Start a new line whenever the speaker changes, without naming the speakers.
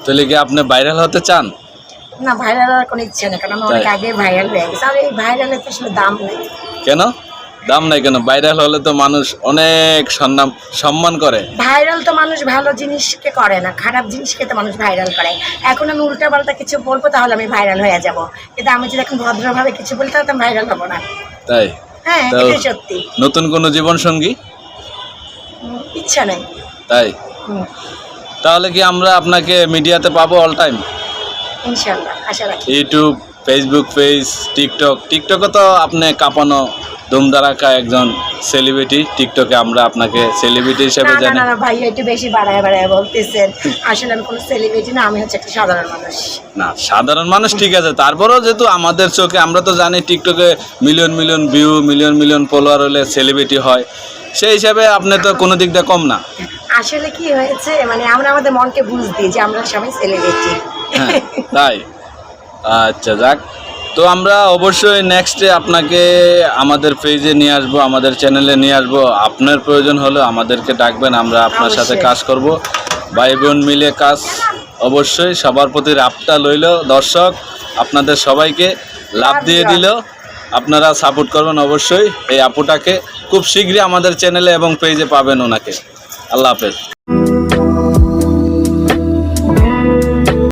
তাহলে কি আপনি ভাইরাল হতে চান?
না, ভাইরাল হওয়ার কোনো ইচ্ছে নেই, কারণ আমি অনেক আগে ভাইরাল হয়ে গেছে। আর এই ভাইরালের তো আসলে দাম নেই।
কেন দাম নাই কেন? ভাইরাল হলে তো মানুষ অনেক সম্মান করে।
ভাইরাল তো মানুষ ভালো জিনিসকে করে না, খারাপ জিনিসকে তো মানুষ ভাইরাল করে। এখন আমি উল্টাপাল্টা কিছু বলবো তাহলে আমি ভাইরাল হয়ে যাব, কিন্তু আমি যদি এখন ভদ্রভাবে কিছু বলি তাহলে তো আমি ভাইরাল হবো না।
তাই?
হ্যাঁ,
তো
এটাই সত্যি।
নতুন কোনো জীবন সঙ্গী
ইচ্ছা নেই।
তাই?
হুম,
তাহলে কি আমরা আপনাকে মিডিয়াতে পাবো অল টাইম?
ইনশাল্লাহ আশা রাখি।
ইউটিউব, ফেসবুক পেজ, টিকটকে তো আপনি কাঁপানো ধুমধারাকা একজন সেলিব্রিটি। টিকটকে আমরা আপনাকে সেলিব্রিটি হিসেবে
না না
জানি।
না না ভাই, একটু বেশি বাড়ায় বাড়ায় বলতেছেন। আসলে আমি কোনো সেলিব্রিটি না, আমি হচ্ছে একটা সাধারণ মানুষ।
না, সাধারণ মানুষ ঠিক আছে, তারপরেও যেহেতু আমাদের চোখে আমরা তো জানি টিকটকে million million view, million million follower হলে সেলিব্রিটি হয়, সেই হিসাবে আপনি তো কোনো দিক দিয়ে কম না।
আসলে কি হয়েছে, মানে আমরা আমাদের মনকে বুঝ দিই যে আমরা সবাই সেলিব্রিটি।
হ্যাঁ, তাই? আচ্ছা, যাক। তো আমরা অবশ্যই নেক্সটে আপনাকে আমাদের পেজে নিয়ে আসবো, আমাদের চ্যানেলে নিয়ে আসবো। আপনার প্রয়োজন হলে আমাদেরকে ডাকবেন, আমরা আপনার সাথে
অবশ্যই।
কাজ করব। ভাই বোন মিলে কাজ, অবশ্যই সবার প্রতি রাপটা লইল। দর্শক আপনাদের সবাইকে লাভ দিয়ে দিল, আপনারা সাপোর্ট করবেন অবশ্যই। এই আপুটাকে খুব শীঘ্রই আমাদের চ্যানেলে এবং পেজে পাবেন ওনাকে। আল্লাহ হাফেজ।